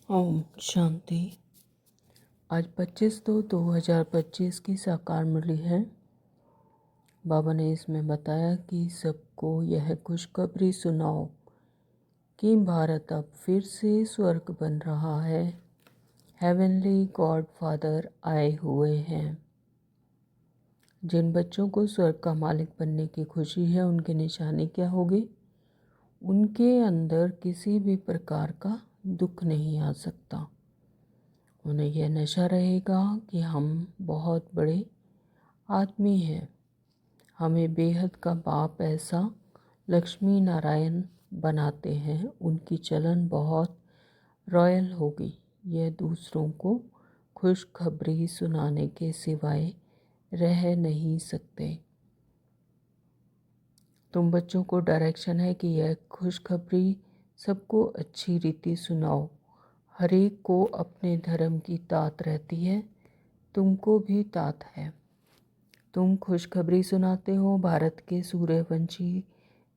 ओम शांति। आज 25/2/2025 की साकार मिली है। बाबा ने इसमें बताया कि सबको यह खुशखबरी सुनाओ कि भारत अब फिर से स्वर्ग बन रहा है। हेवनली गॉड फादर आए हुए हैं। जिन बच्चों को स्वर्ग का मालिक बनने की खुशी है, उनके निशाने क्या होगी? उनके अंदर किसी भी प्रकार का दुख नहीं आ सकता। उन्हें यह नशा रहेगा कि हम बहुत बड़े आदमी हैं। हमें बेहद का बाप ऐसा लक्ष्मी नारायण बनाते हैं। उनकी चलन बहुत रॉयल होगी। यह दूसरों को खुशखबरी सुनाने के सिवाय रह नहीं सकते। तुम बच्चों को डायरेक्शन है कि यह खुशखबरी सबको अच्छी रीति सुनाओ। हर एक को अपने धर्म की तात रहती है। तुमको भी तात है। तुम खुशखबरी सुनाते हो, भारत के सूर्यवंशी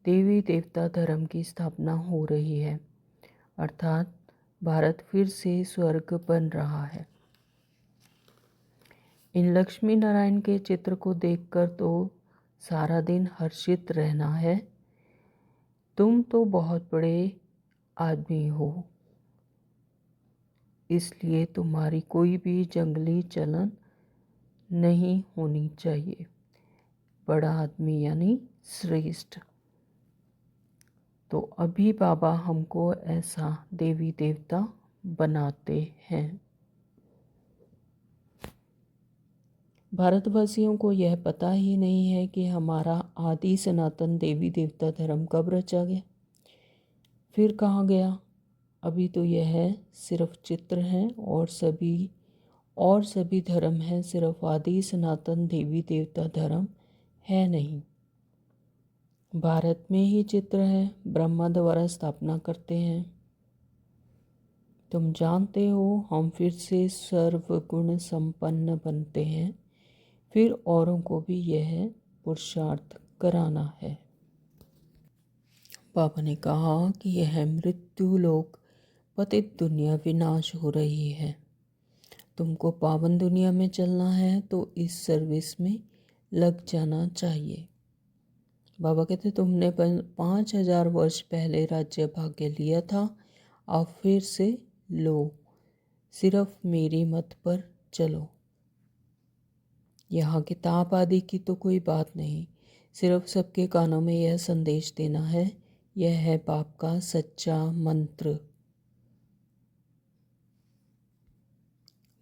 देवी देवता धर्म की स्थापना हो रही है, अर्थात भारत फिर से स्वर्ग बन रहा है। इन लक्ष्मी नारायण के चित्र को देखकर तो सारा दिन हर्षित रहना है। तुम तो बहुत बड़े आदमी हो, इसलिए तुम्हारी कोई भी जंगली चलन नहीं होनी चाहिए। बड़ा आदमी यानी श्रेष्ठ। तो अभी बाबा हमको ऐसा देवी देवता बनाते हैं। भारतवासियों को यह पता ही नहीं है कि हमारा आदि सनातन देवी देवता धर्म कब रचा गया, फिर कहाँ गया। अभी तो यह सिर्फ चित्र हैं और सभी धर्म हैं, सिर्फ आदि सनातन देवी देवता धर्म है नहीं। भारत में ही चित्र है, ब्रह्मा द्वारा स्थापना करते हैं। तुम जानते हो हम फिर से सर्वगुण संपन्न बनते हैं, फिर औरों को भी यह पुरुषार्थ कराना है। बाबा ने कहा कि यह मृत्यु लोक पतित दुनिया विनाश हो रही है। तुमको पावन दुनिया में चलना है तो इस सर्विस में लग जाना चाहिए। बाबा कहते तुमने 5000 वर्ष पहले राज्य भाग्य लिया था, अब फिर से लो, सिर्फ मेरी मत पर चलो। यहाँ किताब आदि की तो कोई बात नहीं, सिर्फ सबके कानों में यह संदेश देना है। यह है बाप का सच्चा मंत्र।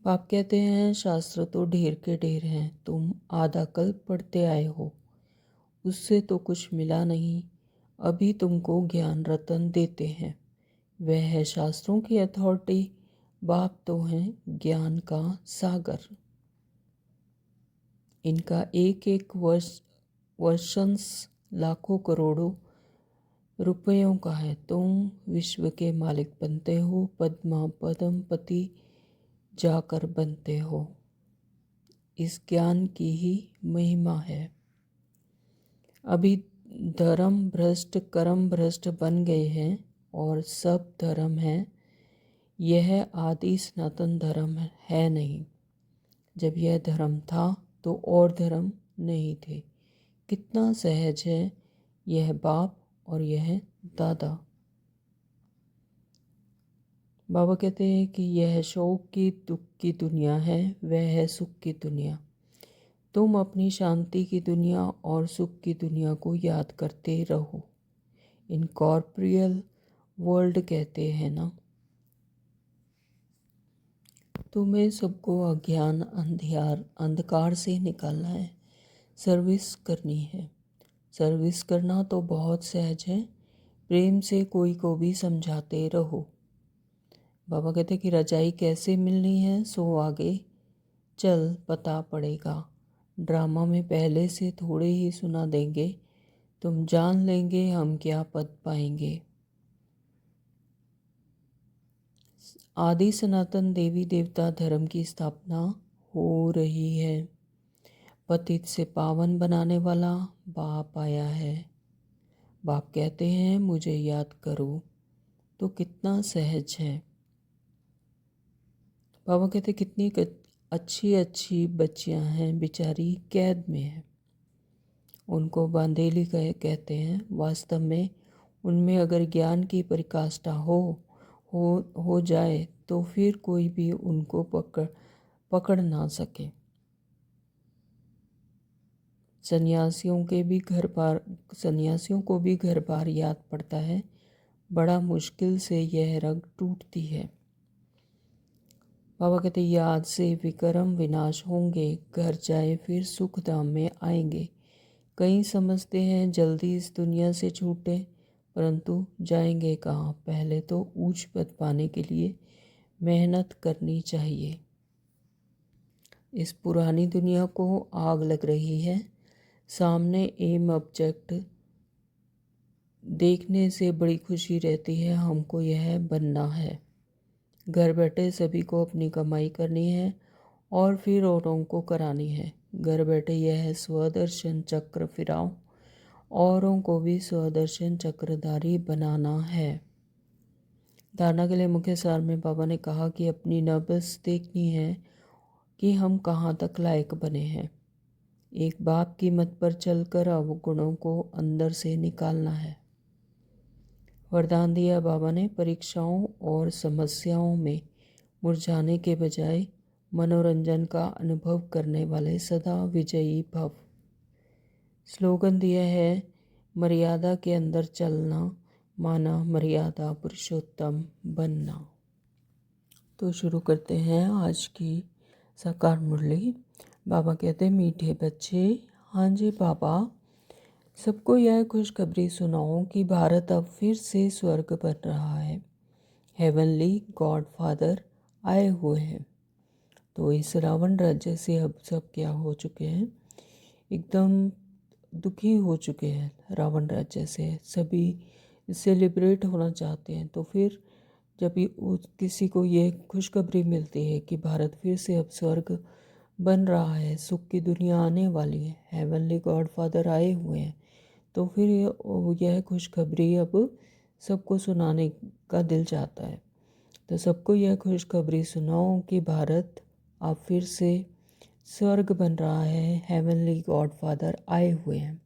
बाप कहते हैं शास्त्र तो ढेर के ढेर हैं, तुम आधा कल्प पढ़ते आए हो, उससे तो कुछ मिला नहीं। अभी तुमको ज्ञान रतन देते हैं, वह है शास्त्रों की अथॉरिटी। बाप तो हैं ज्ञान का सागर। इनका एक एक वर्षंस लाखों करोड़ों रुपयों का है। तुम विश्व के मालिक बनते हो, पद्मपति जाकर बनते हो। इस ज्ञान की ही महिमा है। अभी धर्म भ्रष्ट कर्म भ्रष्ट बन गए हैं और सब धर्म है। यह आदि सनातन धर्म है नहीं। जब यह धर्म था तो और धर्म नहीं थे। कितना सहज है। यह बाप और यह दादा। बाबा कहते हैं कि यह शोक की दुख की दुनिया है, वह है सुख की दुनिया। तुम अपनी शांति की दुनिया और सुख की दुनिया को याद करते रहो। इनकॉर्पोरियल वर्ल्ड कहते हैं ना। तुम्हें सबको अज्ञान अंधकार से निकालना है, सर्विस करनी है। सर्विस करना तो बहुत सहज है। प्रेम से कोई को भी समझाते रहो। बाबा कहते कि रजाई कैसे मिलनी है सो आगे चल पता पड़ेगा। ड्रामा में पहले से थोड़े ही सुना देंगे, तुम जान लेंगे हम क्या पद पाएंगे। आदि सनातन देवी देवता धर्म की स्थापना हो रही है। पतित से पावन बनाने वाला बाप आया है। बाप कहते हैं मुझे याद करो, तो कितना सहज है। बाबा कहते कितनी अच्छी अच्छी बच्चियां हैं, बेचारी कैद में हैं, उनको बांदेली कहते हैं। वास्तव में उनमें अगर ज्ञान की परिकाष्ठा हो जाए तो फिर कोई भी उनको पकड़ ना सके। सन्यासियों को भी घर बार याद पड़ता है, बड़ा मुश्किल से यह रग टूटती है। बाबा कहते याद से विक्रम विनाश होंगे, घर जाए फिर सुख धाम में आएंगे। कई समझते हैं जल्दी इस दुनिया से छूटे, परंतु जाएंगे कहाँ। पहले तो ऊंच पद पाने के लिए मेहनत करनी चाहिए। इस पुरानी दुनिया को आग लग रही है, सामने एम ऑब्जेक्ट देखने से बड़ी खुशी रहती है। हमको यह बनना है। घर बैठे सभी को अपनी कमाई करनी है और फिर औरों को करानी है। घर बैठे यह स्वदर्शन चक्र फिराओ, औरों को भी स्वदर्शन चक्रधारी बनाना है। धारणा के लिए मुख्य सार में बाबा ने कहा कि अपनी नब्ज देखनी है कि हम कहाँ तक लायक बने हैं। एक बाप की मत पर चलकर अवगुणों को अंदर से निकालना है। वरदान दिया बाबा ने, परीक्षाओं और समस्याओं में मुरझाने के बजाय मनोरंजन का अनुभव करने वाले सदा विजयी भव। स्लोगन दिया है, मर्यादा के अंदर चलना माना मर्यादा पुरुषोत्तम बनना। तो शुरू करते हैं आज की साकार मुरली। बाबा कहते मीठे बच्चे, हाँ जी बाबा, सबको यह खुशखबरी सुनाओ कि भारत अब फिर से स्वर्ग बन रहा है। हेवनली गॉड फादर आए हुए हैं। तो इस रावण राज्य से अब सब क्या हो चुके हैं, एकदम दुखी हो चुके हैं। रावण राज्य से सभी सेलिब्रेट होना चाहते हैं। तो फिर जब किसी को ये खुशखबरी मिलती है कि भारत फिर से अब स्वर्ग बन रहा है, सुख की दुनिया आने वाली है, हेवनली गॉड फादर आए हुए हैं, तो फिर यह खुशखबरी अब सबको सुनाने का दिल चाहता है। तो सबको यह खुशखबरी सुनाओ कि भारत अब फिर से स्वर्ग बन रहा है, हेवनली गॉड फादर आए हुए हैं।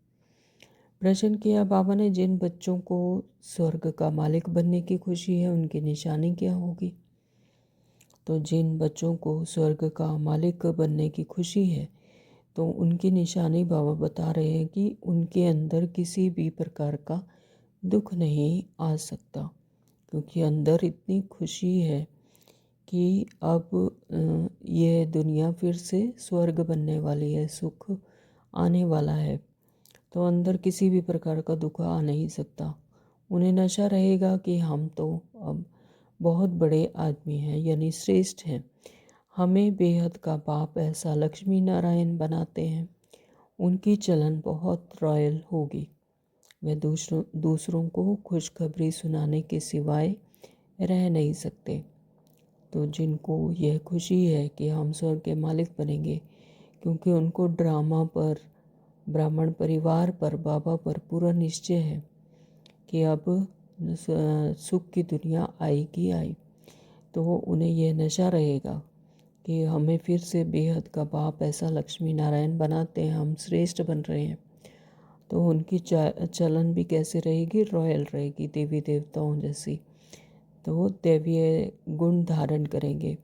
प्रश्न किया बाबा ने, जिन बच्चों को स्वर्ग का मालिक बनने की खुशी है उनकी निशानी क्या होगी। तो जिन बच्चों को स्वर्ग का मालिक बनने की खुशी है तो उनकी निशानी बाबा बता रहे हैं कि उनके अंदर किसी भी प्रकार का दुख नहीं आ सकता, क्योंकि अंदर इतनी खुशी है कि अब यह दुनिया फिर से स्वर्ग बनने वाली है, सुख आने वाला है। तो अंदर किसी भी प्रकार का दुख आ नहीं सकता। उन्हें नशा रहेगा कि हम तो अब बहुत बड़े आदमी हैं, यानी श्रेष्ठ हैं। हमें बेहद का बाप ऐसा लक्ष्मी नारायण बनाते हैं। उनकी चलन बहुत रॉयल होगी। वे दूसरों को खुशखबरी सुनाने के सिवाय रह नहीं सकते। तो जिनको यह खुशी है कि हम स्वर्ग के मालिक बनेंगे, क्योंकि उनको ड्रामा पर, ब्राह्मण परिवार पर, बाबा पर पूरा निश्चय है कि अब सुख की दुनिया आएगी आई, तो उन्हें यह नशा रहेगा कि हमें फिर से बेहद का बाप ऐसा लक्ष्मी नारायण बनाते हैं, हम श्रेष्ठ बन रहे हैं। तो उनकी चलन भी कैसे रहेगी, रॉयल रहेगी, देवी देवताओं जैसी। तो दैवीय गुण धारण करेंगे।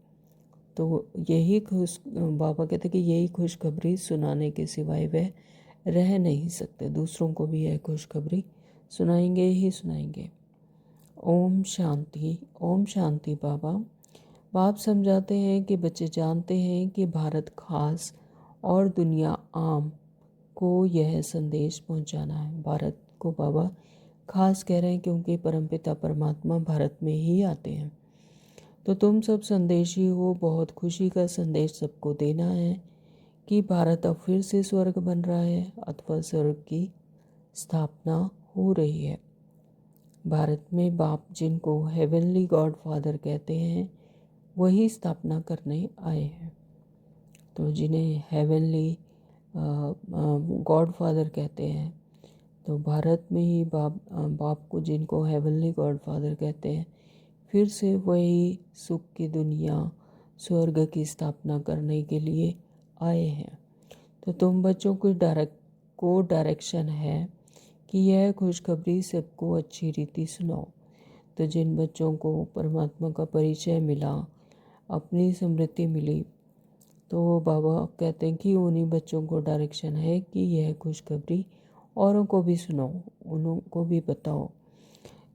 तो यही बाबा कहते कि यही खुशखबरी सुनाने के सिवाय वह रह नहीं सकते। दूसरों को भी यह खुशखबरी सुनाएंगे ही सुनाएंगे। ओम शांति, ओम शांति। बाप समझाते हैं कि बच्चे जानते हैं कि भारत खास और दुनिया आम को यह संदेश पहुंचाना है। भारत को बाबा खास कह रहे हैं क्योंकि परमपिता परमात्मा भारत में ही आते हैं। तो तुम सब संदेशी हो, बहुत खुशी का संदेश सबको देना है कि भारत अब फिर से स्वर्ग बन रहा है अथवा स्वर्ग की स्थापना हो रही है। भारत में बाप जिनको हेवनली गॉड फादर कहते हैं वही स्थापना करने आए हैं। तो जिन्हें हेवनली गॉड फादर कहते हैं, तो भारत में ही बाप को जिनको हेवनली गॉड फादर कहते हैं, फिर से वही सुख की दुनिया, स्वर्ग की स्थापना करने के लिए आए हैं। तो तुम बच्चों को डायरेक्शन है कि यह खुशखबरी सबको अच्छी रीति सुनाओ। तो जिन बच्चों को परमात्मा का परिचय मिला, अपनी समृद्धि मिली, तो बाबा कहते हैं कि उन्हीं बच्चों को डायरेक्शन है कि यह खुशखबरी औरों को भी सुनाओ, उनको भी बताओ।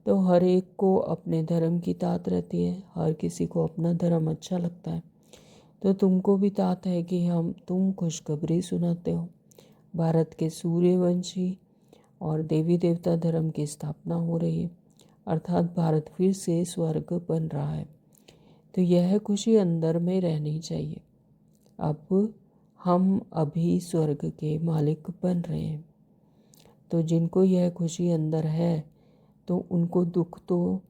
तो हर एक को अपने धर्म की तात रहती है, हर किसी को अपना धर्म अच्छा लगता है। तो तुमको भी तात है कि तुम खुशखबरी सुनाते हो। भारत के सूर्यवंशी और देवी देवता धर्म की स्थापना हो रही है, अर्थात भारत फिर से स्वर्ग बन रहा है। तो यह खुशी अंदर में रहनी चाहिए। अब हम अभी स्वर्ग के मालिक बन रहे हैं। तो जिनको यह खुशी अंदर है तो उनको दुख तो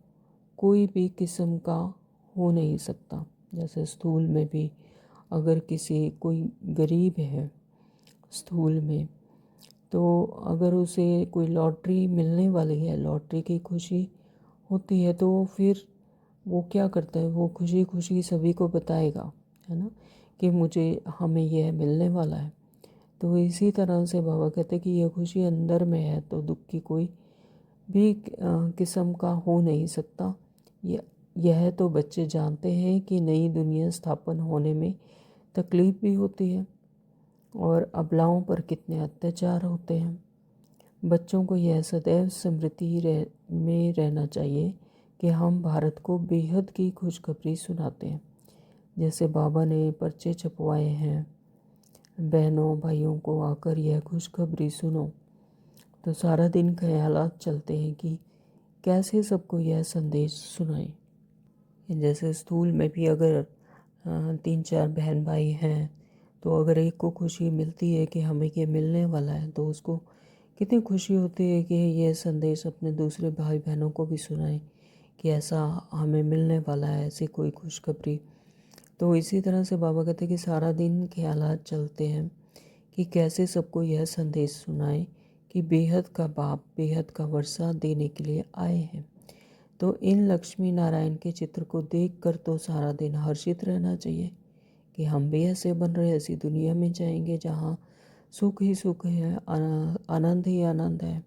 कोई भी किस्म का हो नहीं सकता। जैसे स्थूल में भी अगर कोई गरीब है स्थूल में, तो अगर उसे कोई लॉटरी मिलने वाली है, लॉटरी की खुशी होती है, तो फिर वो क्या करता है, वो खुशी खुशी सभी को बताएगा, है ना, कि हमें यह मिलने वाला है। तो इसी तरह से बाबा कहते हैं कि यह खुशी अंदर में है तो दुख की कोई भी किस्म का हो नहीं सकता। यह तो बच्चे जानते हैं कि नई दुनिया स्थापन होने में तकलीफ भी होती है और अबलाओं पर कितने अत्याचार होते हैं। बच्चों को यह सदैव स्मृति में रहना चाहिए कि हम भारत को बेहद की खुशखबरी सुनाते हैं। जैसे बाबा ने पर्चे छपवाए हैं, बहनों भाइयों को आकर यह खुशखबरी सुनो। तो सारा दिन ख्यालात चलते हैं कि कैसे सबको यह संदेश सुनाएं। जैसे स्थूल में भी अगर 3-4 बहन भाई हैं, तो अगर एक को खुशी मिलती है कि हमें ये मिलने वाला है, तो उसको कितनी खुशी होती है कि यह संदेश अपने दूसरे भाई बहनों को भी सुनाए कि ऐसा हमें मिलने वाला है, ऐसी कोई खुशखबरी। तो इसी तरह से बाबा कहते हैं कि सारा दिन ख्यालात चलते हैं कि कैसे सबको यह संदेश सुनाए कि बेहद का बाप बेहद का वर्षा देने के लिए आए हैं। तो इन लक्ष्मी नारायण के चित्र को देखकर तो सारा दिन हर्षित रहना चाहिए कि हम भी ऐसे बन रहे, ऐसी दुनिया में जाएंगे जहाँ सुख ही सुख है, आनंद ही आनंद है।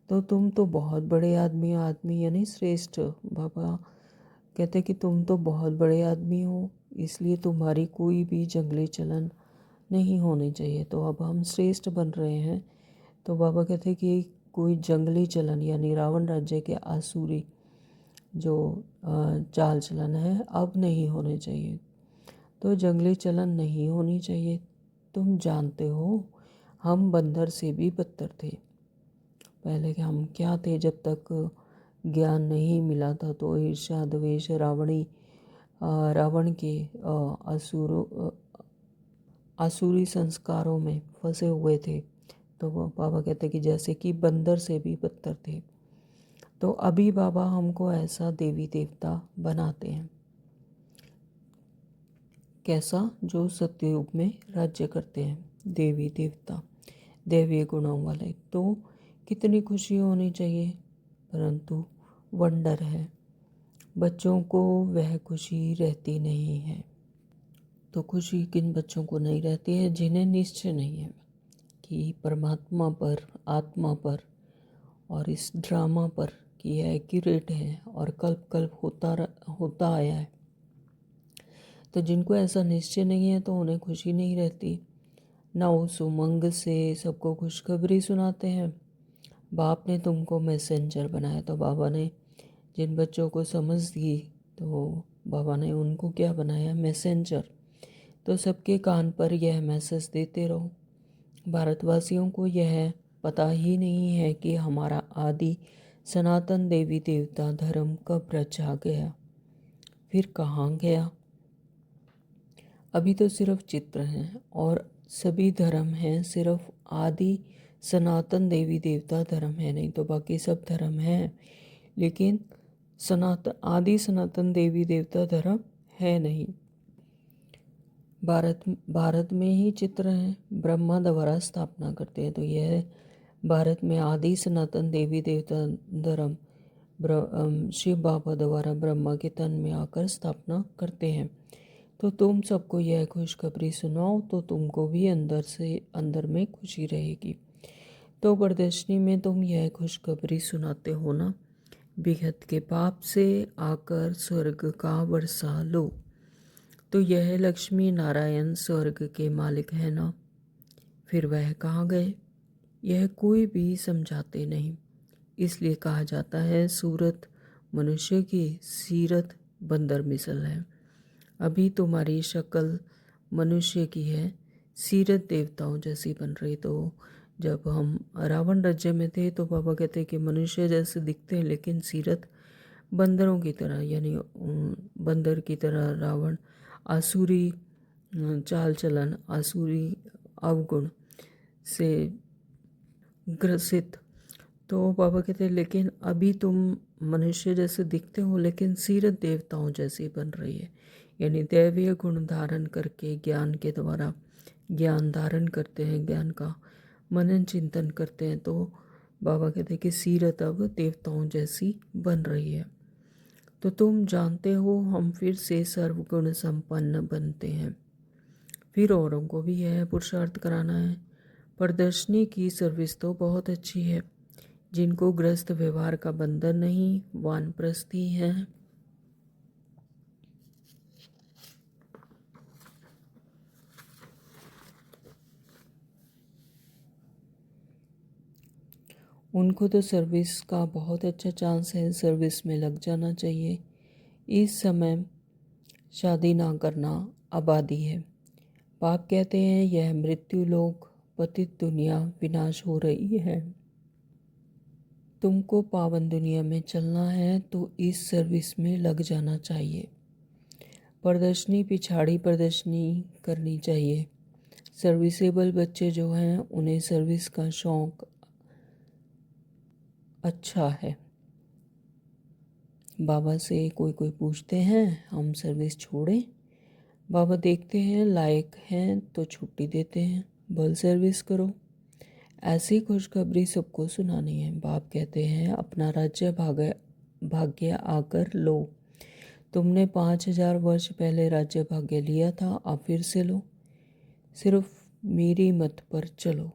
तो तुम तो बहुत बड़े आदमी यानी श्रेष्ठ। बाबा कहते कि तुम तो बहुत बड़े आदमी हो, इसलिए तुम्हारी कोई भी जंगली चलन नहीं होनी चाहिए। तो अब हम श्रेष्ठ बन रहे हैं। तो बाबा कहते कि कोई जंगली चलन यानी रावण राज्य के आसुरी जो चाल चलन है अब नहीं होने चाहिए। तो जंगली चलन नहीं होनी चाहिए। तुम जानते हो हम बंदर से भी बदतर थे। पहले के हम क्या थे, जब तक ज्ञान नहीं मिला था तो ईर्ष्या द्वेष रावण के आसुरी संस्कारों में फंसे हुए थे। तो वो बाबा कहते कि जैसे कि बंदर से भी बदतर थे। तो अभी बाबा हमको ऐसा देवी देवता बनाते हैं, कैसा, जो सत्ययुग में राज्य करते हैं, देवी देवता दैवीय गुणों वाले। तो कितनी खुशी होनी चाहिए, परंतु वंडर है, बच्चों को वह खुशी रहती नहीं है। तो खुशी किन बच्चों को नहीं रहती है, जिन्हें निश्चय नहीं है कि परमात्मा पर, आत्मा पर और इस ड्रामा पर कि यह एक्यूरेट है और कल्प कल्प होता आया है। तो जिनको ऐसा निश्चय नहीं है तो उन्हें खुशी नहीं रहती। ना उस उमंग से सबको खुशखबरी सुनाते हैं। बाप ने तुमको मैसेंजर बनाया, तो बाबा ने जिन बच्चों को समझ दी तो बाबा ने उनको क्या बनाया, मैसेंजर। तो सबके कान पर यह मैसेज देते रहो। भारतवासियों को यह पता ही नहीं है कि हमारा आदि सनातन देवी देवता धर्म कब रचा गया, फिर कहाँ गया। अभी तो सिर्फ चित्र हैं और सभी धर्म हैं, सिर्फ आदि सनातन देवी देवता धर्म है नहीं, तो बाकी सब धर्म हैं, लेकिन आदि सनातन देवी देवता धर्म है नहीं। भारत में ही चित्र हैं, ब्रह्मा द्वारा स्थापना करते हैं। तो यह भारत में आदि सनातन देवी देवता धर्म शिव बाबा द्वारा ब्रह्मा के तन में आकर स्थापना करते हैं। तो तुम सबको यह खुशखबरी सुनाओ तो तुमको भी अंदर से अंदर में खुशी रहेगी। तो प्रदर्शनी में तुम यह खुशखबरी सुनाते हो ना, बेहद के पाप से आकर स्वर्ग का वर्षा लो। तो यह लक्ष्मी नारायण स्वर्ग के मालिक है ना, फिर वह कहाँ गए यह कोई भी समझाते नहीं। इसलिए कहा जाता है सूरत मनुष्य की सीरत बंदर मिसल है। अभी तुम्हारी शक्ल मनुष्य की है, सीरत देवताओं जैसी बन रही। तो जब हम रावण राज्य में थे तो बाबा कहते कि मनुष्य जैसे दिखते हैं लेकिन सीरत बंदरों की तरह, यानी बंदर की तरह रावण आसुरी चाल चलन, आसुरी अवगुण से ग्रसित। तो बाबा कहते हैं लेकिन अभी तुम मनुष्य जैसे दिखते हो लेकिन सीरत देवताओं जैसी बन रही है, यानी दैवीय गुण धारण करके ज्ञान के द्वारा ज्ञान धारण करते हैं, ज्ञान का मनन चिंतन करते हैं। तो बाबा कहते हैं कि सीरत अब देवताओं जैसी बन रही है। तो तुम जानते हो हम फिर से सर्वगुण संपन्न बनते हैं। फिर औरों को भी यह पुरुषार्थ कराना है। प्रदर्शनी की सर्विस तो बहुत अच्छी है। जिनको ग्रस्त व्यवहार का बंधन नहीं, वानप्रस्थी हैं, उनको तो सर्विस का बहुत अच्छा चांस है, सर्विस में लग जाना चाहिए। इस समय शादी ना करना आबादी है। पाप कहते हैं यह मृत्यु लोक पतित दुनिया विनाश हो रही है। तुमको पावन दुनिया में चलना है तो इस सर्विस में लग जाना चाहिए। प्रदर्शनी पिछाड़ी प्रदर्शनी करनी चाहिए। सर्विसेबल बच्चे जो हैं उन्हें सर्विस का शौक अच्छा है। बाबा से कोई कोई पूछते हैं हम सर्विस छोड़ें, बाबा देखते हैं लायक हैं तो छुट्टी देते हैं, बल सर्विस करो। ऐसी खुशखबरी सबको सुनानी है। बाप कहते हैं अपना राज्य भाग्य आकर लो। तुमने 5000 वर्ष पहले राज्य भाग्य लिया था, अब फिर से लो। सिर्फ मेरी मत पर चलो।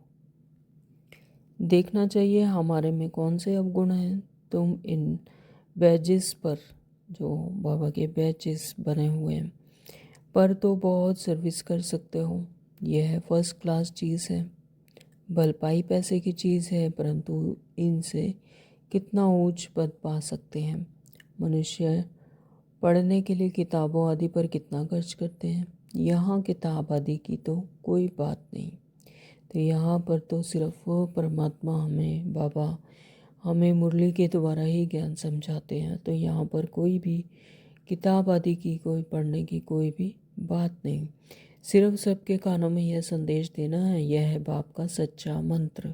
देखना चाहिए हमारे में कौन से अवगुण हैं। तुम इन बैजेस पर, जो बाबा के बैजेस बने हुए हैं, पर तो बहुत सर्विस कर सकते हो। यह फर्स्ट क्लास चीज़ है, भलपाई पैसे की चीज़ है, परंतु इनसे कितना ऊंच पद पा सकते हैं। मनुष्य पढ़ने के लिए किताबों आदि पर कितना खर्च करते हैं। यहाँ किताब आदि की तो कोई बात नहीं। तो यहाँ पर तो सिर्फ परमात्मा हमें, बाबा हमें मुरली के द्वारा ही ज्ञान समझाते हैं। तो यहाँ पर कोई भी किताब आदि की, कोई पढ़ने की कोई भी बात नहीं। सिर्फ सबके कानों में यह संदेश देना है, यह है बाप का सच्चा मंत्र।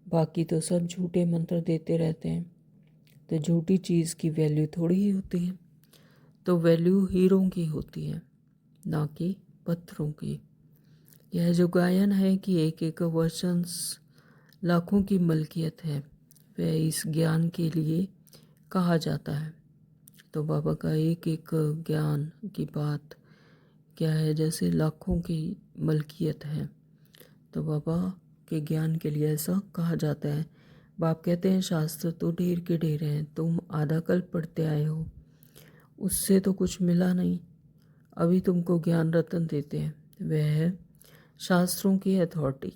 बाकी तो सब झूठे मंत्र देते रहते हैं। तो झूठी चीज़ की वैल्यू थोड़ी ही होती है। तो वैल्यू हीरों की होती है, ना कि पत्थरों की। यह जो गायन है कि एक एक वर्षन लाखों की मलकियत है, वह इस ज्ञान के लिए कहा जाता है। तो बाबा का एक एक ज्ञान की बात क्या है, जैसे लाखों की मलकियत है। तो बाबा के ज्ञान के लिए ऐसा कहा जाता है। बाप कहते हैं शास्त्र तो ढेर के ढेर हैं, तुम आधा कल्प पढ़ते आए हो, उससे तो कुछ मिला नहीं। अभी तुमको ज्ञान रत्न देते हैं, वह है शास्त्रों की अथॉरिटी।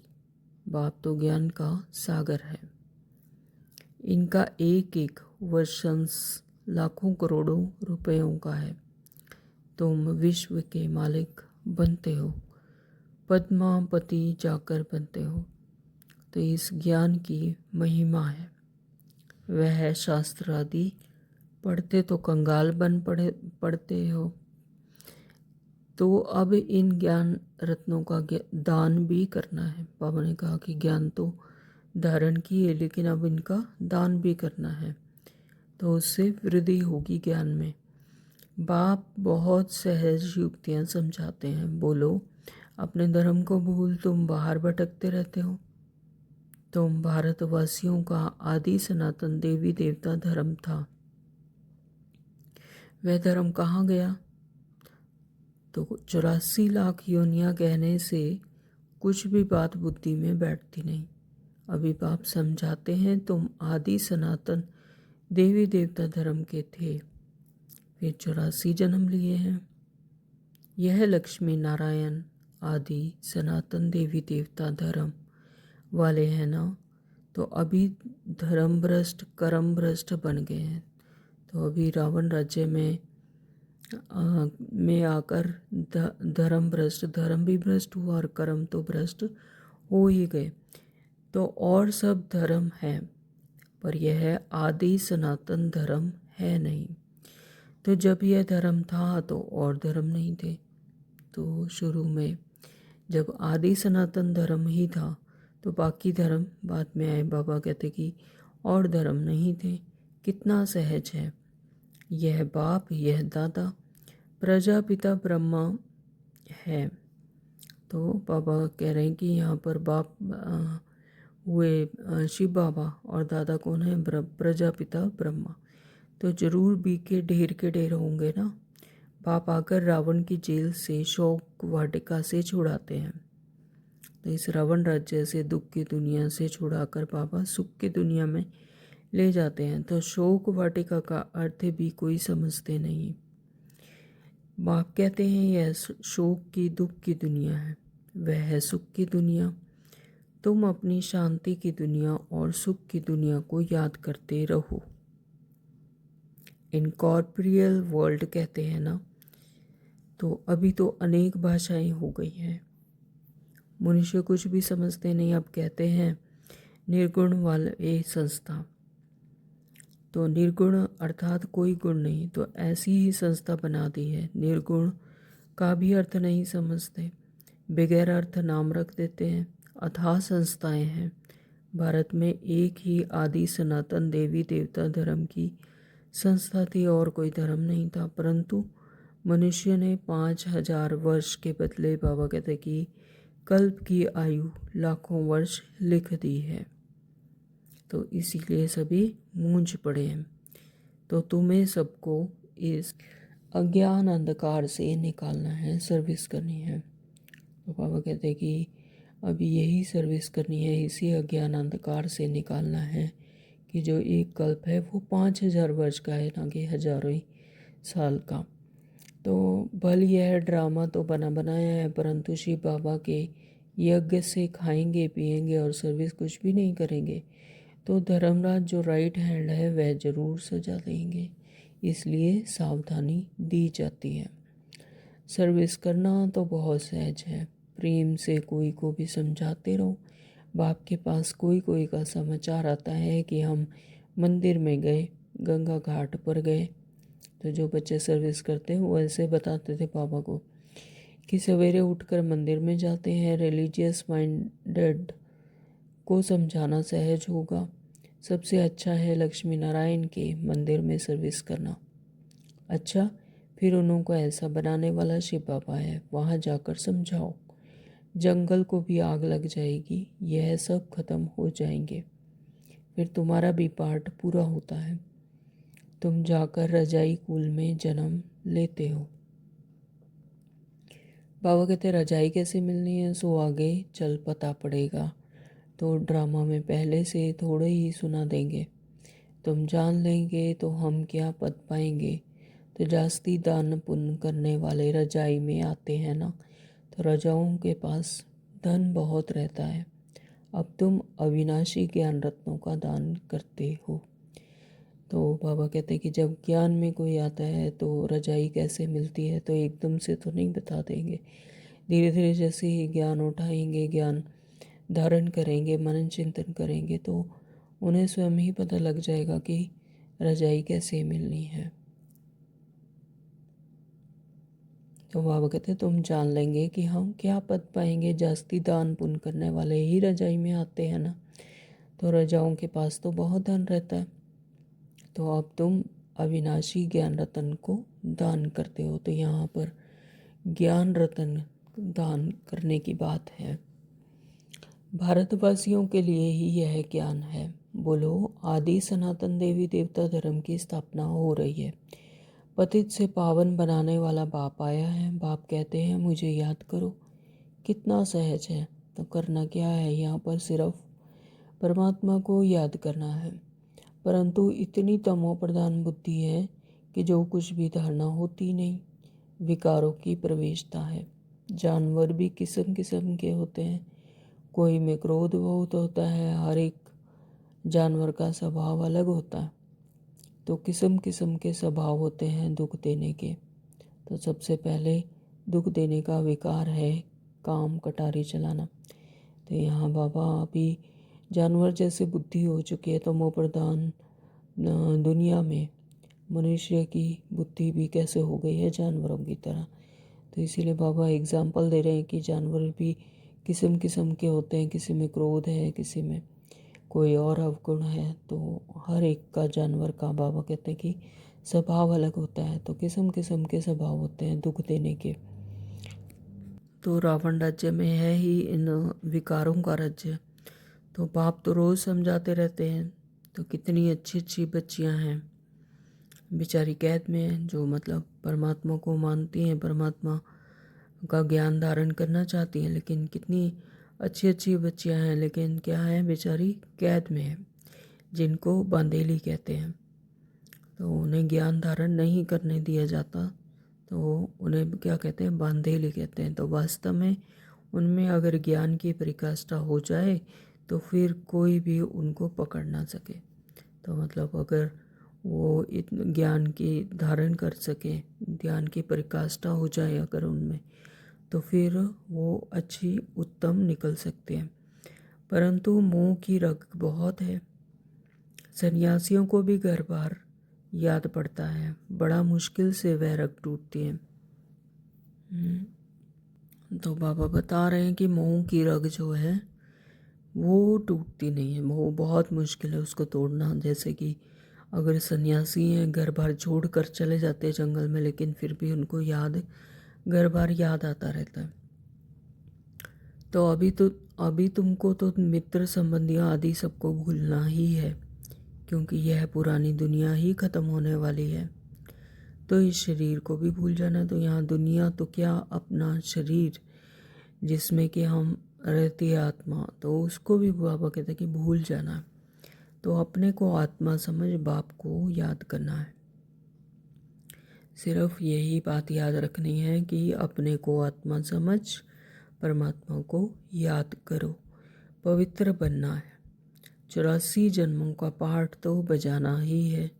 बाप तो ज्ञान का सागर है। इनका एक एक वर्षंस लाखों करोड़ों रुपयों का है। तुम विश्व के मालिक बनते हो, पद्मापति जाकर बनते हो। तो इस ज्ञान की महिमा है। वह है शास्त्र आदि पढ़ते तो कंगाल बन पढ़ते हो। तो अब इन ज्ञान रत्नों का दान भी करना है। बाबा ने कहा कि ज्ञान तो धारण की है लेकिन अब इनका दान भी करना है, तो उससे वृद्धि होगी ज्ञान में। बाप बहुत सहज युक्तियाँ समझाते हैं। बोलो अपने धर्म को भूल तुम बाहर भटकते रहते हो। तुम भारतवासियों का आदि सनातन देवी देवता धर्म था, वह धर्म कहाँ गया? तो 84 लाख योनियाँ कहने से कुछ भी बात बुद्धि में बैठती नहीं। अभी बाप समझाते हैं, तुम आदि सनातन देवी देवता धर्म के थे, फिर 84 जन्म लिए हैं। यह लक्ष्मी नारायण आदि सनातन देवी देवता धर्म वाले हैं ना, तो अभी धर्म भ्रष्ट कर्म भ्रष्ट बन गए हैं। तो अभी रावण राज्य में आकर धर्म भ्रष्ट, धर्म भी भ्रष्ट हुआ और कर्म तो भ्रष्ट हो ही गए। तो और सब धर्म है, पर यह आदि सनातन धर्म है नहीं। तो जब यह धर्म था तो और धर्म नहीं थे। तो शुरू में जब आदि सनातन धर्म ही था तो बाकी धर्म बाद में आए। बाबा कहते कि और धर्म नहीं थे। कितना सहज है। यह बाप, यह दादा, प्रजापिता ब्रह्मा है। तो बाबा कह रहे हैं कि यहाँ पर बाप हुए शिव बाबा और दादा कौन है? प्रजापिता ब्रह्मा। तो जरूर बी के ढेर होंगे ना। बाप आकर रावण की जेल से, शोक वाटिका से छुड़ाते हैं। तो इस रावण राज्य से, दुख की दुनिया से छुड़ाकर बाबा सुख की दुनिया में ले जाते हैं। तो शोक वाटिका का अर्थ भी कोई समझते नहीं। बाप कहते हैं यह शोक की, दुख की दुनिया है, वह है सुख की दुनिया। तुम अपनी शांति की दुनिया और सुख की दुनिया को याद करते रहो। इनकॉर्पोरियल वर्ल्ड कहते हैं ना। तो अभी तो अनेक भाषाएं हो गई हैं, मनुष्य कुछ भी समझते नहीं। अब कहते हैं निर्गुण वाले संस्था। तो निर्गुण अर्थात कोई गुण नहीं, तो ऐसी ही संस्था बना दी है। निर्गुण का भी अर्थ नहीं समझते, बगैर अर्थ नाम रख देते हैं। अथाह संस्थाएं हैं। भारत में एक ही आदि सनातन देवी देवता धर्म की संस्था थी और कोई धर्म नहीं था, परंतु मनुष्य ने 5000 वर्ष के बदले बाबा कहते कि कल्प की आयु लाखों वर्ष लिख दी है। तो इसीलिए सभी मूंझ पड़े हैं। तो तुम्हें सबको इस अज्ञान अंधकार से निकालना है, सर्विस करनी है। तो बाबा कहते हैं कि अभी यही सर्विस करनी है, इसी अज्ञान अंधकार से निकालना है कि जो एक कल्प है वो 5000 वर्ष का है, ना कि हजारों ही साल का। तो भल यह ड्रामा तो बना बनाया है, परंतु शिव बाबा के यज्ञ से खाएंगे पिएंगे और सर्विस कुछ भी नहीं करेंगे तो धर्मराज जो राइट हैंड है वह जरूर सजा देंगे। इसलिए सावधानी दी जाती है। सर्विस करना तो बहुत सहज है। प्रेम से कोई को भी समझाते रहो। बाप के पास कोई का समाचार आता है कि हम मंदिर में गए, गंगा घाट पर गए, तो जो बच्चे सर्विस करते हैं वो ऐसे बताते थे बाबा को कि सवेरे उठकर मंदिर में जाते हैं। रिलीजियस माइंडेड को समझाना सहज होगा। सबसे अच्छा है लक्ष्मी नारायण के मंदिर में सर्विस करना। अच्छा, फिर उनको ऐसा बनाने वाला शिव बाबा है, वहाँ जाकर समझाओ। जंगल को भी आग लग जाएगी, यह सब खत्म हो जाएंगे, फिर तुम्हारा भी पार्ट पूरा होता है। तुम जाकर रजाई कुल में जन्म लेते हो। बाबा कहते रजाई कैसे मिलनी है, सो आगे चल पता पड़ेगा। तो ड्रामा में पहले से थोड़े ही सुना देंगे। तुम जान लेंगे तो हम क्या पद पाएंगे। तो जास्ती दान पुण्य करने वाले रजाई में आते हैं ना, तो रजाओं के पास धन बहुत रहता है। अब तुम अविनाशी ज्ञान रत्नों का दान करते हो। तो बाबा कहते हैं कि जब ज्ञान में कोई आता है तो रजाई कैसे मिलती है, तो एकदम से तो नहीं बता देंगे। धीरे धीरे जैसे ही ज्ञान उठाएंगे, ज्ञान धारण करेंगे, मनन चिंतन करेंगे, तो उन्हें स्वयं ही पता लग जाएगा कि रजाई कैसे मिलनी है। तो बाबा कहते तुम जान लेंगे कि हम क्या पद पाएंगे। जास्ती दान पुण्य करने वाले ही रजाई में आते हैं ना, तो रजाओं के पास तो बहुत धन रहता है। तो अब तुम अविनाशी ज्ञान रतन को दान करते हो। तो यहाँ पर ज्ञान रतन दान करने की बात है। भारतवासियों के लिए ही यह ज्ञान है। बोलो, आदि सनातन देवी देवता धर्म की स्थापना हो रही है। पतित से पावन बनाने वाला बाप आया है। बाप कहते हैं मुझे याद करो। कितना सहज है। तो करना क्या है, यहाँ पर सिर्फ परमात्मा को याद करना है। परंतु इतनी तमो प्रधान बुद्धि है कि जो कुछ भी धारणा होती नहीं, विकारों की प्रवेशता है। जानवर भी किस्म किस्म के होते हैं। कोई में क्रोध बहुत होता है। हर एक जानवर का स्वभाव अलग होता है। तो किस्म किस्म के स्वभाव होते हैं दुख देने के। तो सबसे पहले दुख देने का विकार है काम कटारी चलाना। तो यहाँ बाबा अभी जानवर जैसे बुद्धि हो चुकी है। तो मोह प्रधान दुनिया में मनुष्य की बुद्धि भी कैसे हो गई है, जानवरों की तरह। तो इसीलिए बाबा एग्जाम्पल दे रहे हैं कि जानवर भी किस्म किस्म के होते हैं। किसी में क्रोध है, किसी में कोई और अवगुण है। तो हर एक का जानवर का बाबा कहते हैं कि स्वभाव अलग होता है। तो किस्म किस्म के स्वभाव होते हैं दुख देने के। तो रावण राज्य में है ही इन विकारों का राज्य। तो बाप तो रोज़ समझाते रहते हैं। तो कितनी अच्छी अच्छी बच्चियां हैं बेचारी कैद में हैं, जो मतलब परमात्मा को मानती हैं, परमात्मा का ज्ञान धारण करना चाहती हैं। लेकिन कितनी अच्छी अच्छी बच्चियां हैं, लेकिन क्या है, बेचारी कैद में है, जिनको बांदेली कहते हैं। तो उन्हें ज्ञान धारण नहीं करने दिया जाता। तो उन्हें क्या कहते हैं, बांदेली कहते हैं। तो वास्तव में उनमें अगर ज्ञान की परिकाष्ठा हो जाए तो फिर कोई भी उनको पकड़ ना सके। तो मतलब अगर वो इतने ज्ञान की धारण कर सके, ज्ञान की परिकाष्ठा हो जाए अगर उनमें, तो फिर वो अच्छी उत्तम निकल सकते हैं। परंतु मोह की रग बहुत है। सन्यासियों को भी घर बार याद पड़ता है। बड़ा मुश्किल से वह रग टूटती है। तो बाबा बता रहे हैं कि मोह की रग जो है वो टूटती नहीं है। मोह बहुत मुश्किल है उसको तोड़ना। जैसे कि अगर सन्यासी हैं, घर बार छोड़ कर चले जाते हैं जंगल में, लेकिन फिर भी उनको घर बार याद आता रहता है। तो अभी तुमको तो मित्र संबंधियों आदि सबको भूलना ही है, क्योंकि यह पुरानी दुनिया ही खत्म होने वाली है। तो इस शरीर को भी भूल जाना। तो यहाँ दुनिया तो क्या, अपना शरीर जिसमें कि हम रहती है आत्मा, तो उसको भी बाबा कहते हैं कि भूल जाना। तो अपने को आत्मा समझ बाप को याद करना है। सिर्फ यही बात याद रखनी है कि अपने को आत्मा समझ परमात्मा को याद करो। पवित्र बनना है। 84 जन्मों का पाठ तो बजाना ही है।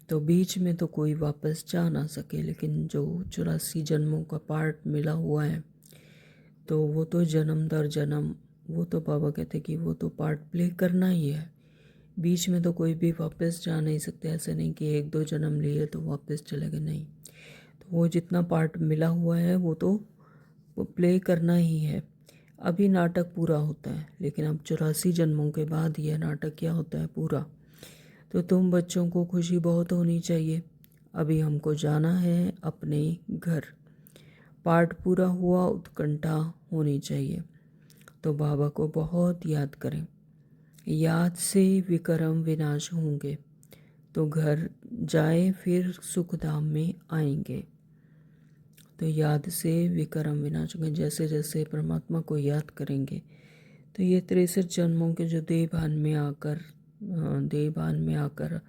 तो बीच में तो कोई वापस जा ना सके, लेकिन जो 84 जन्मों का पाठ मिला हुआ है, तो वो तो जन्म दर जन्म, वो तो बाबा कहते कि वो तो पार्ट प्ले करना ही है। बीच में तो कोई भी वापस जा नहीं सकते। ऐसे नहीं कि एक दो जन्म लिए तो वापस चले गए, नहीं। तो वो जितना पार्ट मिला हुआ है वो तो प्ले करना ही है। अभी नाटक पूरा होता है, लेकिन अब 84 जन्मों के बाद यह नाटक क्या होता है, पूरा। तो तुम बच्चों को खुशी बहुत होनी चाहिए। अभी हमको जाना है अपने घर। पाठ पूरा हुआ, उत्कंठा होनी चाहिए। तो बाबा को बहुत याद करें। याद से विक्रम विनाश होंगे। तो घर जाए फिर सुखधाम में आएंगे। तो याद से विक्रम विनाश होंगे। जैसे जैसे परमात्मा को याद करेंगे, तो ये 63 जन्मों के जो देहभान में आकर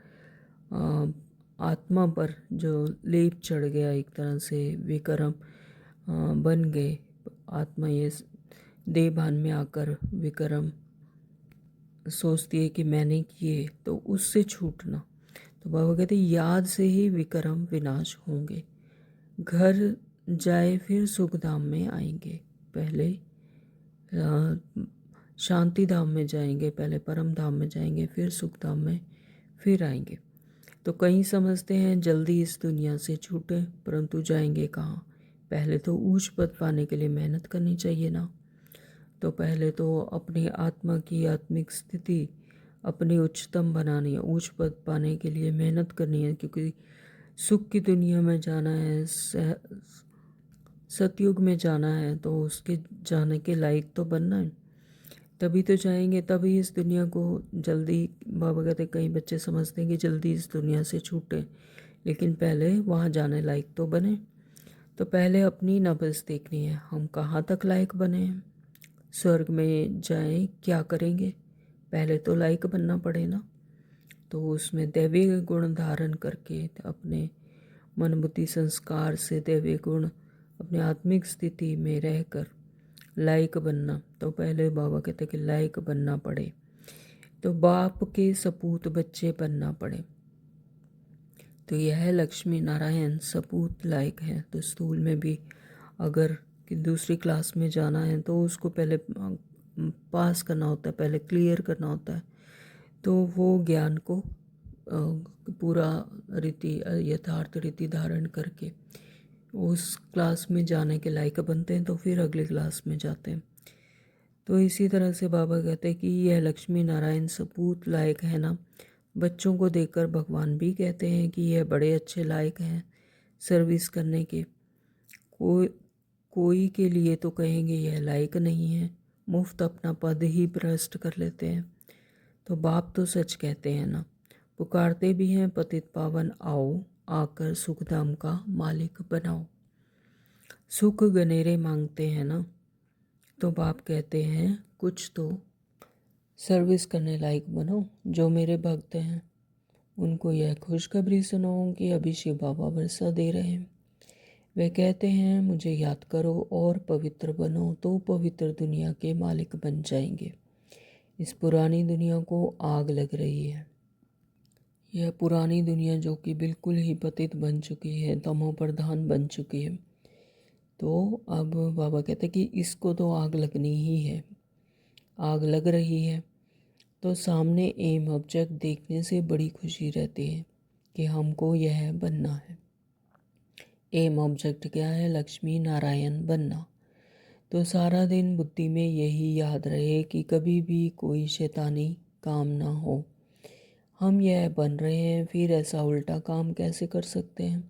आत्मा पर जो लेप चढ़ गया, एक तरह से विक्रम बन गए। आत्मा ये देहभान में आकर विक्रम सोचती है कि मैंने किए, तो उससे छूटना। तो बाबा कहते हैं याद से ही विक्रम विनाश होंगे। घर जाए फिर सुख धाम में आएंगे। पहले शांति धाम में जाएंगे, पहले परम धाम में जाएंगे, फिर सुख धाम में फिर आएंगे। तो कई समझते हैं जल्दी इस दुनिया से छूटे, परंतु जाएंगे कहाँ। पहले तो ऊंच पद पाने के लिए मेहनत करनी चाहिए ना। तो पहले तो अपनी आत्मा की आत्मिक स्थिति अपनी उच्चतम बनानी है। ऊंच पद पाने के लिए मेहनत करनी है, क्योंकि सुख की दुनिया में जाना है, सतयुग में जाना है, तो उसके जाने के लायक तो बनना है। तभी तो जाएंगे, तभी इस दुनिया को जल्दी। बाबा कहते कई बच्चे समझते हैं कि जल्दी इस दुनिया से छूटे, लेकिन पहले वहाँ जाने लायक तो बने। तो पहले अपनी नब्ज़ देखनी है, हम कहाँ तक लायक बने हैं। स्वर्ग में जाएं क्या करेंगे, पहले तो लायक बनना पड़े ना। तो उसमें दैवीय गुण धारण करके अपने मन बुद्धि संस्कार से दैवीय गुण अपने आत्मिक स्थिति में रहकर लायक बनना। तो पहले बाबा कहते कि लायक बनना पड़े, तो बाप के सपूत बच्चे बनना पड़े। तो यह लक्ष्मी नारायण सपूत लायक है। तो स्कूल में भी अगर कि दूसरी क्लास में जाना है तो उसको पहले पास करना होता है, पहले क्लियर करना होता है। तो वो ज्ञान को पूरा रीति यथार्थ रीति धारण करके उस क्लास में जाने के लायक बनते हैं, तो फिर अगली क्लास में जाते हैं। तो इसी तरह से बाबा कहते हैं कि यह लक्ष्मी नारायण सपूत लायक है ना। बच्चों को देखकर भगवान भी कहते हैं कि यह बड़े अच्छे लायक हैं सर्विस करने के। कोई के लिए तो कहेंगे यह लायक नहीं है, मुफ्त अपना पद ही भ्रष्ट कर लेते हैं। तो बाप तो सच कहते हैं ना, पुकारते भी हैं पतित पावन आओ, आकर सुखधाम का मालिक बनाओ। सुख गनेरे मांगते हैं ना, तो बाप कहते हैं कुछ तो सर्विस करने लायक बनो। जो मेरे भक्त हैं उनको यह खुशखबरी सुनाओ कि अभी शिव बाबा वर्षा दे रहे हैं। वे कहते हैं मुझे याद करो और पवित्र बनो, तो पवित्र दुनिया के मालिक बन जाएंगे। इस पुरानी दुनिया को आग लग रही है। यह पुरानी दुनिया जो कि बिल्कुल ही पतित बन चुकी है, तमो प्रधान बन चुकी है। तो अब बाबा कहते हैं कि इसको तो आग लगनी ही है, आग लग रही है। तो सामने एम ऑब्जेक्ट देखने से बड़ी खुशी रहती है कि हमको यह बनना है। एम ऑब्जेक्ट क्या है? लक्ष्मी नारायण बनना। तो सारा दिन बुद्धि में यही याद रहे कि कभी भी कोई शैतानी काम ना हो। हम यह बन रहे हैं, फिर ऐसा उल्टा काम कैसे कर सकते हैं?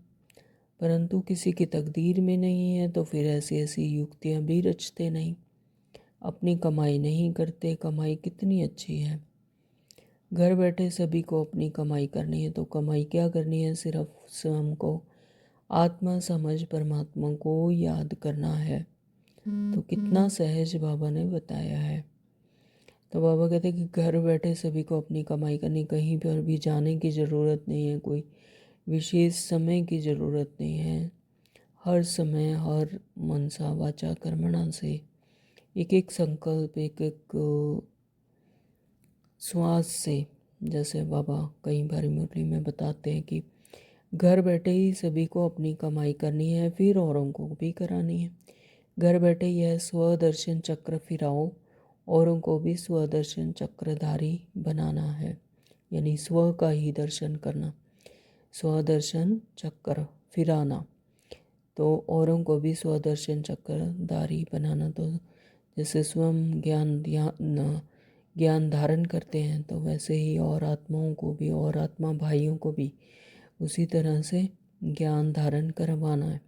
परंतु किसी की तकदीर में नहीं है तो फिर ऐसी ऐसी युक्तियाँ भी रचते नहीं। अपनी कमाई नहीं करते। कमाई कितनी अच्छी है, घर बैठे सभी को अपनी कमाई करनी है। तो कमाई क्या करनी है? सिर्फ स्वयं को आत्मा समझ परमात्मा को याद करना है। तो कितना सहज बाबा ने बताया है। तो बाबा कहते हैं कि घर बैठे सभी को अपनी कमाई करनी, कहीं पर भी जाने की ज़रूरत नहीं है, कोई विशेष समय की ज़रूरत नहीं है। हर समय हर मनसा वाचा कर्मणा से एक एक संकल्प, एक एक श्वास से, जैसे बाबा कई बार मुरली में बताते हैं कि घर बैठे ही सभी को अपनी कमाई करनी है, फिर औरों को भी करानी है। घर बैठे यह स्वदर्शन चक्र फिराओ, औरों को भी स्वदर्शन चक्रधारी बनाना है। यानी स्व का ही दर्शन करना, स्वदर्शन चक्र फिराना, तो औरों को भी स्वदर्शन चक्रधारी बनाना। तो जैसे स्वयं ज्ञान धारण करते हैं, तो वैसे ही और आत्माओं को भी, और आत्मा भाइयों को भी उसी तरह से ज्ञान धारण करवाना है।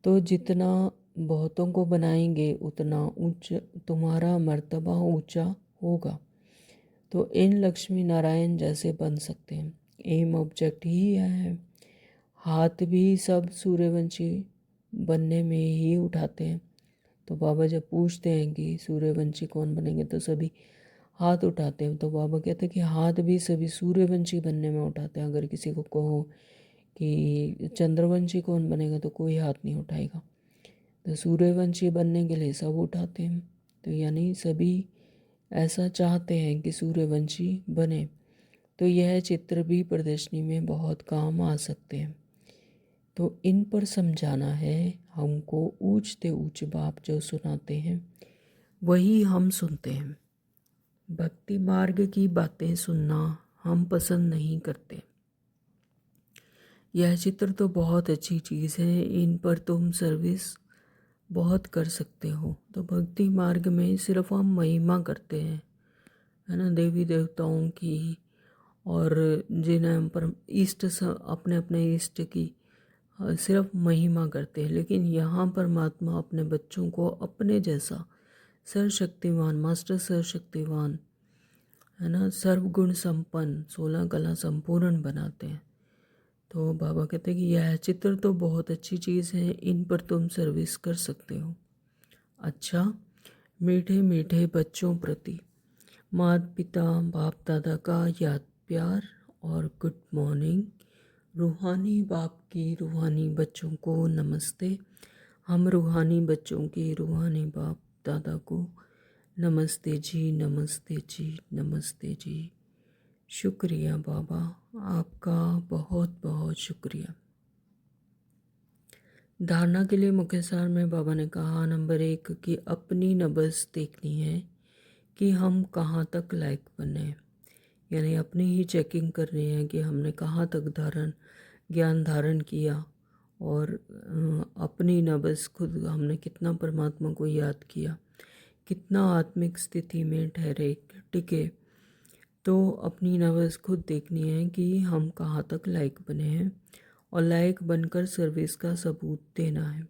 तो जितना बहुतों को बनाएंगे उतना उच्च तुम्हारा मर्तबा ऊंचा होगा। तो इन लक्ष्मी नारायण जैसे बन सकते हैं। एम ऑब्जेक्ट ही यह है। हाथ भी सब सूर्यवंशी बनने में ही उठाते हैं। तो बाबा जब पूछते हैं कि सूर्यवंशी कौन बनेंगे, तो सभी हाथ उठाते हैं। तो बाबा कहते हैं कि हाथ भी सभी सूर्यवंशी बनने में उठाते हैं। अगर किसी को कहो कि चंद्रवंशी कौन बनेगा, तो कोई हाथ नहीं उठाएगा। तो सूर्यवंशी बनने के लिए सब उठाते हैं। तो यानी सभी ऐसा चाहते हैं कि सूर्यवंशी बने। तो यह चित्र भी प्रदर्शनी में बहुत काम आ सकते हैं। तो इन पर समझाना है हमको। ऊंचते ऊंच बाप जो सुनाते हैं वही हम सुनते हैं। भक्ति मार्ग की बातें सुनना हम पसंद नहीं करते। यह चित्र तो बहुत अच्छी चीज़ है, इन पर तुम सर्विस बहुत कर सकते हो। तो भक्ति मार्ग में सिर्फ हम महिमा करते हैं, है ना, देवी देवताओं की, और जिन्हें पर इष्ट अपने अपने इष्ट की सिर्फ महिमा करते हैं। लेकिन यहाँ परमात्मा अपने बच्चों को अपने जैसा सर्वशक्तिवान, मास्टर सर्वशक्तिवान, है ना, सर्वगुण संपन्न, 16 कला संपूर्ण बनाते हैं। तो बाबा कहते हैं कि यह चित्र तो बहुत अच्छी चीज़ है, इन पर तुम सर्विस कर सकते हो। अच्छा, मीठे मीठे बच्चों प्रति माता पिता बाप दादा का याद प्यार और गुड मॉर्निंग। रूहानी बाप की रूहानी बच्चों को नमस्ते। हम रूहानी बच्चों के रूहानी बाप दादा को नमस्ते जी, नमस्ते जी, नमस्ते जी। शुक्रिया बाबा, आपका बहुत बहुत शुक्रिया। धारणा के लिए मुख्य सार में बाबा ने कहा, नंबर 1 कि अपनी नब्ज़ देखनी है कि हम कहाँ तक लायक बने, यानी अपनी ही चेकिंग करनी है कि हमने कहाँ तक ज्ञान धारण किया और अपनी नब्ज़ खुद हमने कितना परमात्मा को याद किया, कितना आत्मिक स्थिति में ठहरे टिके। तो अपनी नब्ज़ खुद देखनी है कि हम कहाँ तक लायक बने हैं और लायक बनकर सर्विस का सबूत देना है।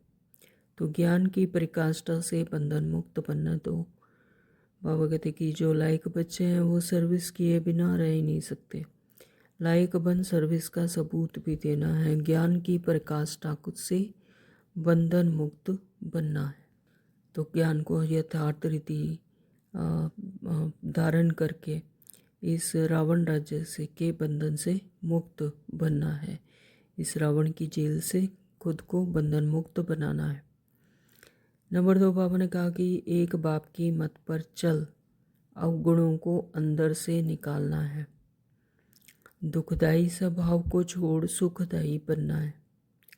तो ज्ञान की परिकाष्ठा से बंधन मुक्त बनना। तो बाबा कहते कि जो लायक बच्चे हैं वो सर्विस किए बिना रह ही नहीं सकते। लायक बन सर्विस का सबूत भी देना है। ज्ञान की परिकाष्ठा से बंधन मुक्त बनना है। तो ज्ञान को यथार्थ रीति धारण करके इस रावण राज्य से के बंधन से मुक्त बनना है। इस रावण की जेल से खुद को बंधन मुक्त बनाना है। नंबर 2, बाबा ने कहा कि एक बाप की मत पर चल, अवगुणों को अंदर से निकालना है। दुखदाई स्वभाव को छोड़ सुखदाई बनना है।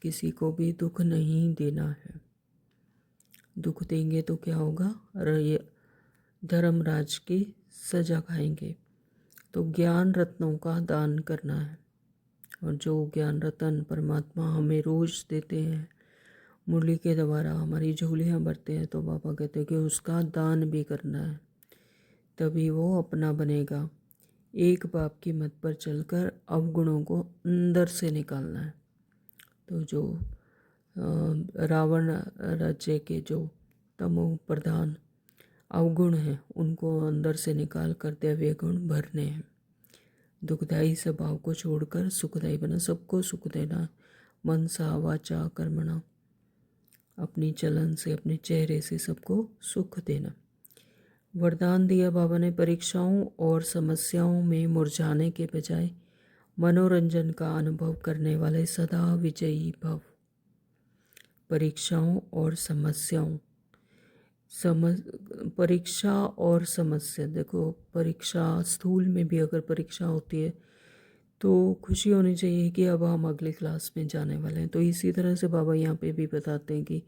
किसी को भी दुख नहीं देना है। दुख देंगे तो क्या होगा, धर्मराज की सजा खाएंगे। तो ज्ञान रत्नों का दान करना है और जो ज्ञान रतन परमात्मा हमें रोज देते हैं, मुरली के द्वारा हमारी झोलियाँ भरते हैं, तो बाबा कहते हैं कि उसका दान भी करना है, तभी वो अपना बनेगा। एक बाप की मत पर चलकर अवगुणों को अंदर से निकालना है। तो जो रावण राज्य के जो तमो प्रधान अवगुण हैं उनको अंदर से निकाल कर दैवीय गुण भरने हैं। दुखदाई स्वभाव को छोड़कर सुखदाई बना, सबको सुख देना, मनसा वाचा कर्मणा, अपनी चलन से अपने चेहरे से सबको सुख देना। वरदान दिया बाबा ने, परीक्षाओं और समस्याओं में मुरझाने के बजाय मनोरंजन का अनुभव करने वाले सदा विजयी भव। परीक्षाओं और समस्याओं, परीक्षा और समस्या, देखो परीक्षा स्थूल में भी अगर परीक्षा होती है तो खुशी होनी चाहिए कि अब हम अगली क्लास में जाने वाले हैं। तो इसी तरह से बाबा यहाँ पे भी बताते हैं कि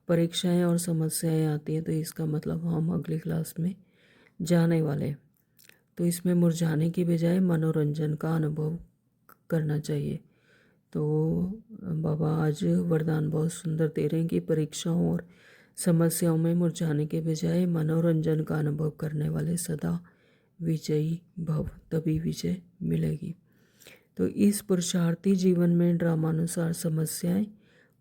परीक्षाएं और समस्याएं आती हैं तो इसका मतलब हम अगली क्लास में जाने वाले हैं। तो इसमें मुरझाने की बजाय मनोरंजन का अनुभव करना चाहिए। तो बाबा आज वरदान बहुत सुंदर दे रहे हैं कि परीक्षाओं और समस्याओं में मुरझाने के बजाय मनोरंजन का अनुभव करने वाले सदा विजयी भव, तभी विजय मिलेगी। तो इस पुरुषार्थी जीवन में ड्रामानुसार समस्याएं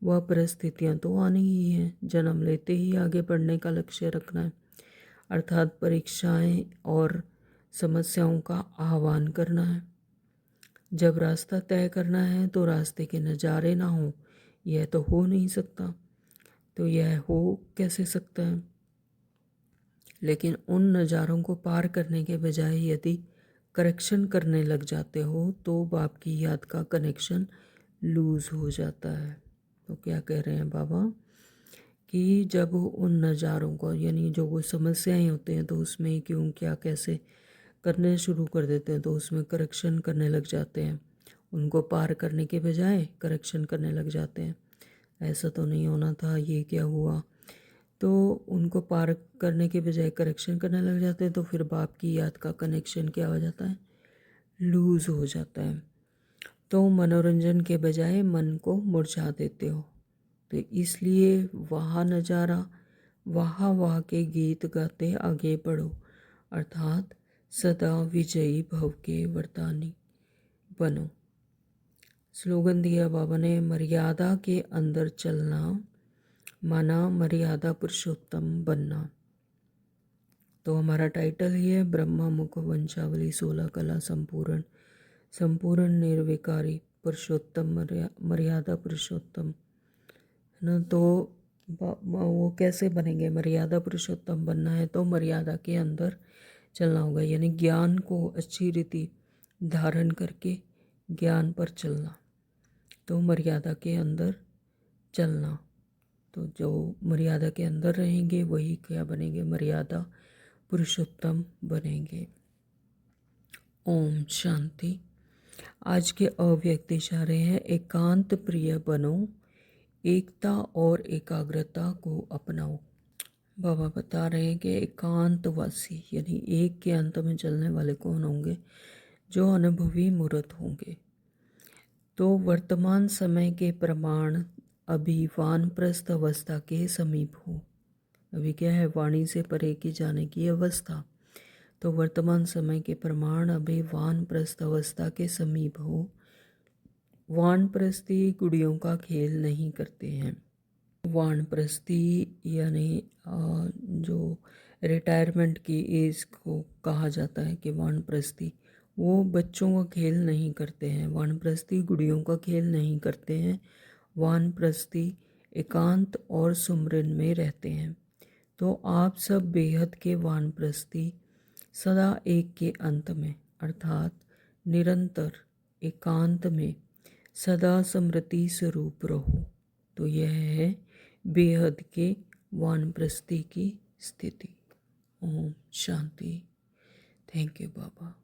व परिस्थितियां तो आनी ही हैं। जन्म लेते ही आगे बढ़ने का लक्ष्य रखना है, अर्थात परीक्षाएं और समस्याओं का आह्वान करना है। जब रास्ता तय करना है तो रास्ते के नज़ारे ना हो, यह तो हो नहीं सकता। तो यह हो कैसे सकता है, लेकिन उन नज़ारों को पार करने के बजाय यदि करेक्शन करने लग जाते हो तो बाप की याद का कनेक्शन लूज़ हो जाता है। तो क्या कह रहे हैं बाबा कि जब उन नज़ारों को, यानी जो वो समस्याएं होते हैं तो उसमें क्यों क्या कैसे करने शुरू कर देते हैं, तो उसमें करेक्शन करने लग जाते हैं। उनको पार करने के बजाय करेक्शन करने लग जाते हैं, ऐसा तो नहीं होना था, ये क्या हुआ। तो उनको पार करने के बजाय करेक्शन करने लग जाते हैं, तो फिर बाप की याद का कनेक्शन क्या हो जाता है, लूज़ हो जाता है। तो मनोरंजन के बजाय मन को मुरझा देते हो। तो इसलिए वहाँ नज़ारा, वाह के गीत गाते आगे बढ़ो, अर्थात सदा विजयी भव के वरदानी बनो। स्लोगन दिया बाबा ने, मर्यादा के अंदर चलना माना मर्यादा पुरुषोत्तम बनना। तो हमारा टाइटल ही है ब्रह्मा मुख वंशावली 16 कला संपूर्ण, संपूर्ण निर्विकारी पुरुषोत्तम, मर्यादा पुरुषोत्तम, है ना। तो वो कैसे बनेंगे? मर्यादा पुरुषोत्तम बनना है तो मर्यादा के अंदर चलना होगा, यानी ज्ञान को अच्छी रीति धारण करके ज्ञान पर चलना, तो मर्यादा के अंदर चलना। तो जो मर्यादा के अंदर रहेंगे वही क्या बनेंगे? मर्यादा पुरुषोत्तम बनेंगे। ओम शांति। आज के अव्यक्त इशारे हैं, एकांत प्रिय बनो, एकता और एकाग्रता को अपनाओ। बाबा बता रहे हैं कि एकांतवासी यानी एक के अंत में चलने वाले कौन होंगे? जो अनुभवी मूर्त होंगे। तो वर्तमान समय के प्रमाण अभी वानप्रस्थ अवस्था के समीप हो। अभी क्या है? वाणी से परे की जाने की अवस्था। तो वर्तमान समय के प्रमाण अभी वानप्रस्थ अवस्था के समीप हो। वानप्रस्थी गुड़ियों का खेल नहीं करते हैं। वानप्रस्थी यानी जो रिटायरमेंट की एज को कहा जाता है कि वानप्रस्थी, वो बच्चों का खेल नहीं करते हैं। वानप्रस्थी गुड़ियों का खेल नहीं करते हैं। वानप्रस्थी एकांत और सुमरन में रहते हैं। तो आप सब बेहद के वानप्रस्थी सदा एक के अंत में अर्थात निरंतर एकांत में सदा स्मृति स्वरूप रहो। तो यह है बेहद के वानप्रस्थी की स्थिति। ओम शांति। Thank you Baba.